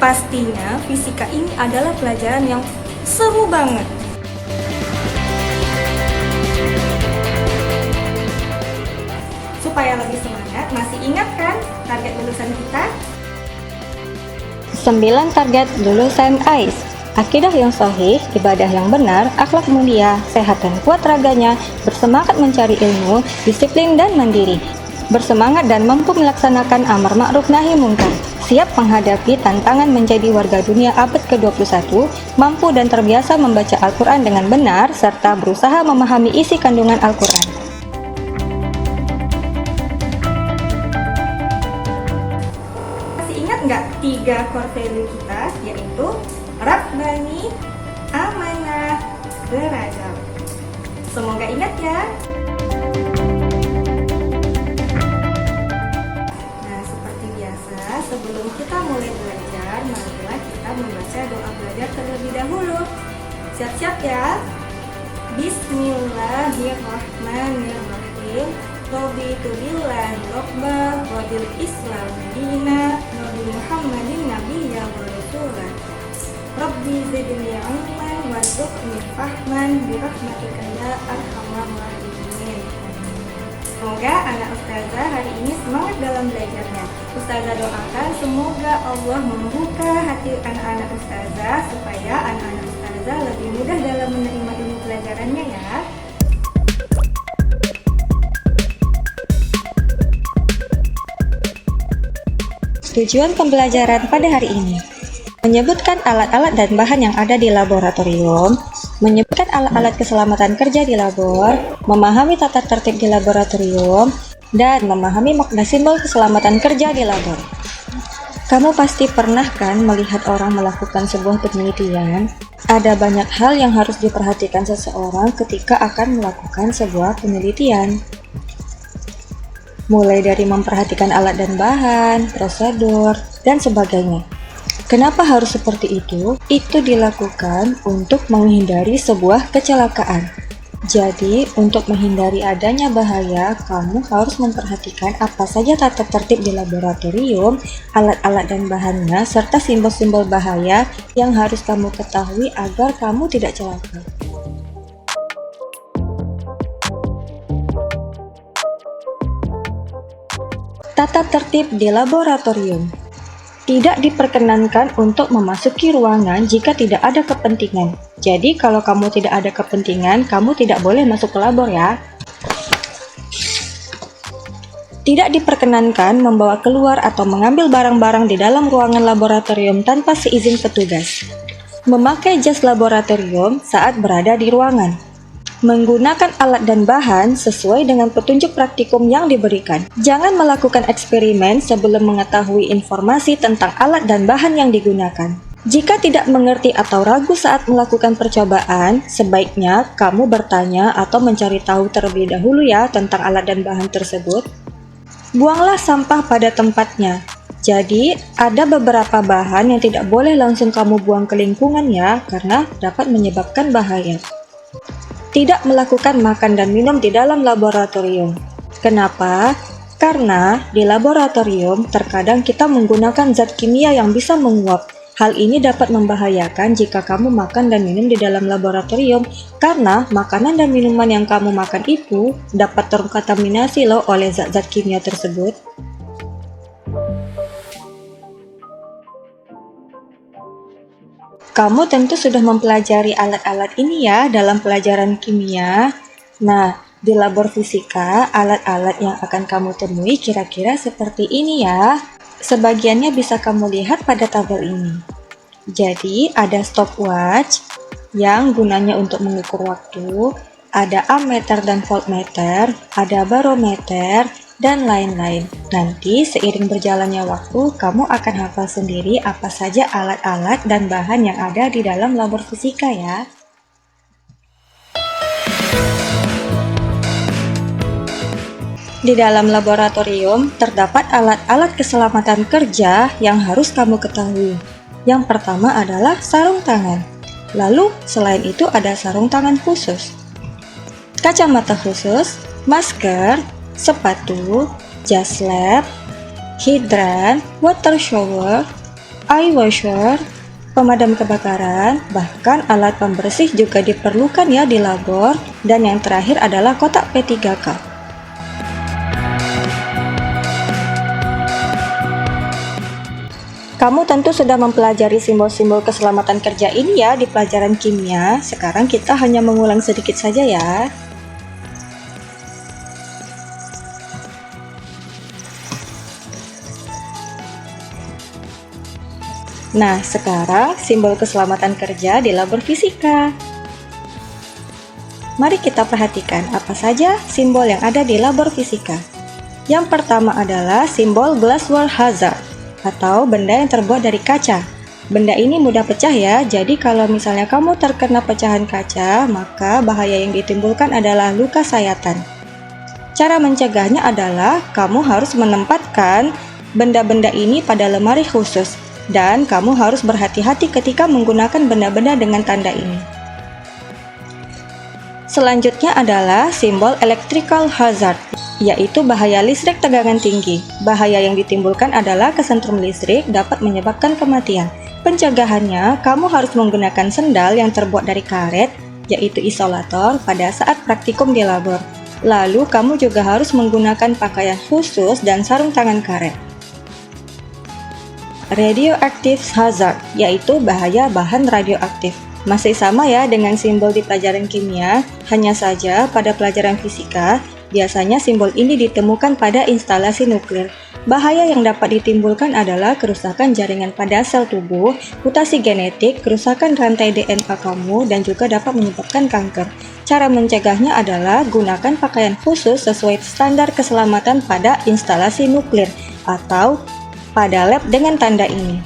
Pastinya fisika ini adalah pelajaran yang seru banget. Supaya lebih semangat, masih ingat kan target lulusan kita? 9 target lulusan AIS. Akidah yang sahih, ibadah yang benar, akhlak mulia, sehat dan kuat raganya, bersemangat mencari ilmu, disiplin dan mandiri, bersemangat dan mampu melaksanakan amar ma'ruf nahi munkar, siap menghadapi tantangan menjadi warga dunia abad ke-21, mampu dan terbiasa membaca Al-Quran dengan benar, serta berusaha memahami isi kandungan Al-Quran. Masih ingat nggak 3 core value kita, yaitu Rabbani, amanah, beradab. Semoga ingat ya. Nah, seperti biasa, sebelum kita mulai belajar, marilah kita membaca doa belajar terlebih dahulu. Siap-siap ya. Bismillahirrahmanirrahim. Raditu billahi rabban wa bil Islam dina wa bi Muhammadin nabiyyan wa rasulan. Rabbi zidni ilman warzuqni fahman bi rahmatika ya arhamar rahimin. Semoga anak ustazah hari ini semangat dalam belajarnya. Ustazah doakan semoga Allah membuka hati anak-anak ustazah supaya anak-anak ustazah lebih mudah dalam menerima ilmu pelajarannya ya. Tujuan pembelajaran pada hari ini: menyebutkan alat-alat dan bahan yang ada di laboratorium, menyebutkan alat-alat keselamatan kerja di labor, memahami tata tertib di laboratorium, dan memahami makna simbol keselamatan kerja di labor. Kamu pasti pernah kan melihat orang melakukan sebuah penelitian? Ada banyak hal yang harus diperhatikan seseorang ketika akan melakukan sebuah penelitian. Mulai dari memperhatikan alat dan bahan, prosedur, dan sebagainya. Kenapa harus seperti itu? Itu dilakukan untuk menghindari sebuah kecelakaan. Jadi, untuk menghindari adanya bahaya, kamu harus memperhatikan apa saja tata tertib di laboratorium, alat-alat dan bahannya, serta simbol-simbol bahaya yang harus kamu ketahui agar kamu tidak celaka. Tata tertib di laboratorium. Tidak diperkenankan untuk memasuki ruangan jika tidak ada kepentingan. Jadi kalau kamu tidak ada kepentingan, kamu tidak boleh masuk ke labor ya. Tidak diperkenankan membawa keluar atau mengambil barang-barang di dalam ruangan laboratorium tanpa seizin petugas. Memakai jas laboratorium saat berada di ruangan. Menggunakan alat dan bahan sesuai dengan petunjuk praktikum yang diberikan. Jangan melakukan eksperimen sebelum mengetahui informasi tentang alat dan bahan yang digunakan. Jika tidak mengerti atau ragu saat melakukan percobaan, sebaiknya kamu bertanya atau mencari tahu terlebih dahulu ya tentang alat dan bahan tersebut. Buanglah sampah pada tempatnya. Jadi, ada beberapa bahan yang tidak boleh langsung kamu buang ke lingkungan ya, karena dapat menyebabkan bahaya. Tidak melakukan makan dan minum di dalam laboratorium. Kenapa? Karena di laboratorium terkadang kita menggunakan zat kimia yang bisa menguap. Hal ini dapat membahayakan jika kamu makan dan minum di dalam laboratorium, karena makanan dan minuman yang kamu makan itu dapat terkontaminasi loh oleh zat-zat kimia tersebut. Kamu tentu sudah mempelajari alat-alat ini ya dalam pelajaran kimia. Nah, di labor fisika, alat-alat yang akan kamu temui kira-kira seperti ini ya. Sebagiannya bisa kamu lihat pada tabel ini. Jadi, ada stopwatch yang gunanya untuk mengukur waktu, ada ammeter dan voltmeter, ada barometer, dan lain-lain. Nanti seiring berjalannya waktu, kamu akan hafal sendiri apa saja alat-alat dan bahan yang ada di dalam labor fisika ya. Di dalam laboratorium terdapat alat-alat keselamatan kerja yang harus kamu ketahui. Yang pertama adalah sarung tangan. Lalu selain itu ada sarung tangan khusus, kacamata khusus, masker, sepatu, jas lab, hidran, water shower, eye washer, pemadam kebakaran, bahkan alat pembersih juga diperlukan ya di labor. Dan yang terakhir adalah kotak P3K. Kamu tentu sudah mempelajari simbol-simbol keselamatan kerja ini ya di pelajaran kimia. Sekarang kita hanya mengulang sedikit saja ya. Nah, sekarang simbol keselamatan kerja di labor fisika. Mari kita perhatikan apa saja simbol yang ada di labor fisika. Yang pertama adalah simbol glassware hazard, atau benda yang terbuat dari kaca. Benda ini mudah pecah ya, jadi kalau misalnya kamu terkena pecahan kaca, maka bahaya yang ditimbulkan adalah luka sayatan. Cara mencegahnya adalah kamu harus menempatkan benda-benda ini pada lemari khusus, dan kamu harus berhati-hati ketika menggunakan benda-benda dengan tanda ini. Selanjutnya adalah simbol electrical hazard, yaitu bahaya listrik tegangan tinggi. Bahaya yang ditimbulkan adalah kesentrum listrik dapat menyebabkan kematian. Pencegahannya, kamu harus menggunakan sendal yang terbuat dari karet, yaitu isolator, pada saat praktikum di labor. Lalu, kamu juga harus menggunakan pakaian khusus dan sarung tangan karet. Radioactive hazard, yaitu bahaya bahan radioaktif. Masih sama ya dengan simbol di pelajaran kimia, hanya saja pada pelajaran fisika, biasanya simbol ini ditemukan pada instalasi nuklir. Bahaya yang dapat ditimbulkan adalah kerusakan jaringan pada sel tubuh, mutasi genetik, kerusakan rantai DNA kamu, dan juga dapat menyebabkan kanker. Cara mencegahnya adalah gunakan pakaian khusus sesuai standar keselamatan pada instalasi nuklir atau pada lab dengan tanda ini.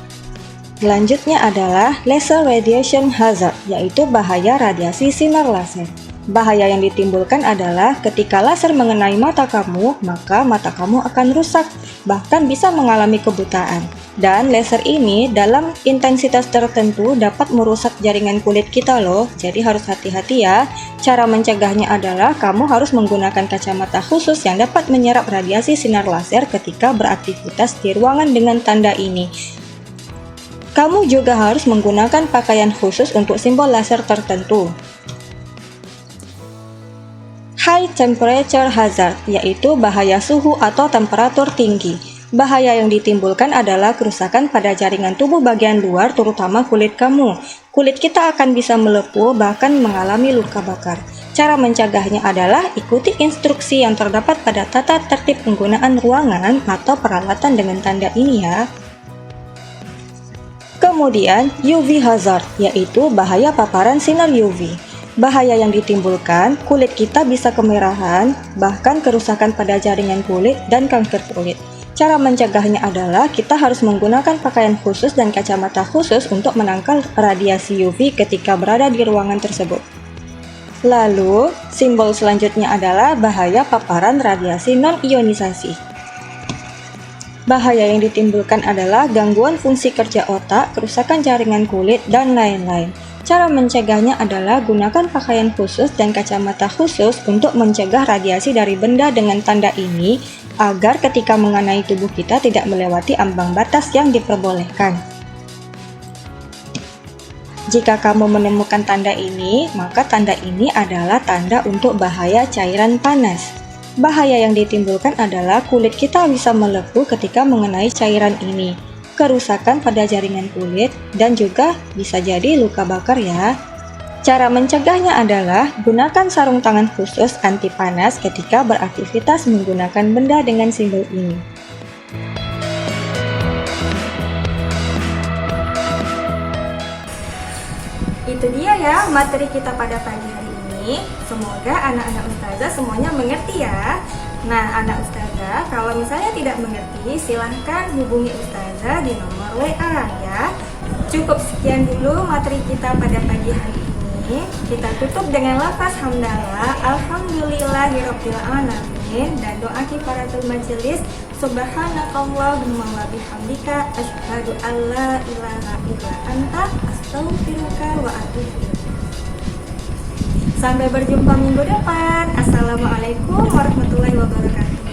Selanjutnya adalah laser radiation hazard, yaitu bahaya radiasi sinar laser. Bahaya yang ditimbulkan adalah ketika laser mengenai mata kamu, maka mata kamu akan rusak, bahkan bisa mengalami kebutaan. Dan laser ini dalam intensitas tertentu dapat merusak jaringan kulit kita loh, jadi harus hati-hati ya. Cara mencegahnya adalah kamu harus menggunakan kacamata khusus yang dapat menyerap radiasi sinar laser ketika beraktivitas di ruangan dengan tanda ini. Kamu juga harus menggunakan pakaian khusus untuk simbol laser tertentu. High temperature hazard, yaitu bahaya suhu atau temperatur tinggi. Bahaya yang ditimbulkan adalah kerusakan pada jaringan tubuh bagian luar, terutama kulit kamu. Kulit kita akan bisa melepuh, bahkan mengalami luka bakar. Cara mencegahnya adalah ikuti instruksi yang terdapat pada tata tertib penggunaan ruangan atau peralatan dengan tanda ini ya. Kemudian UV hazard, yaitu bahaya paparan sinar UV. Bahaya yang ditimbulkan, kulit kita bisa kemerahan, bahkan kerusakan pada jaringan kulit dan kanker kulit. Cara mencegahnya adalah kita harus menggunakan pakaian khusus dan kacamata khusus untuk menangkal radiasi UV ketika berada di ruangan tersebut. Lalu, simbol selanjutnya adalah bahaya paparan radiasi non-ionisasi. Bahaya yang ditimbulkan adalah gangguan fungsi kerja otak, kerusakan jaringan kulit, dan lain-lain. Cara mencegahnya adalah gunakan pakaian khusus dan kacamata khusus untuk mencegah radiasi dari benda dengan tanda ini, agar ketika mengenai tubuh kita tidak melewati ambang batas yang diperbolehkan. Jika kamu menemukan tanda ini, maka tanda ini adalah tanda untuk bahaya cairan panas. Bahaya yang ditimbulkan adalah kulit kita bisa melepuh ketika mengenai cairan ini, kerusakan pada jaringan kulit, dan juga bisa jadi luka bakar ya. Cara mencegahnya adalah gunakan sarung tangan khusus anti panas ketika beraktivitas menggunakan benda dengan simbol ini. Itu dia ya materi kita pada pagi hari ini. Semoga anak-anak ustazah semuanya mengerti ya. Nah, anak ustazah kalau misalnya tidak mengerti silahkan hubungi ustazah di nomor WA ya. Cukup sekian dulu materi kita pada pagi hari ini. Kita tutup dengan lafaz hamdalah alhamdulillahirabbil alamin dan doa kifaratul majelis subhanakallahumma wa bihamdika asyhadu alla ilaha illa anta astaghfiruka wa atubu ilaik. Sampai berjumpa minggu depan. Assalamualaikum warahmatullahi wabarakatuh.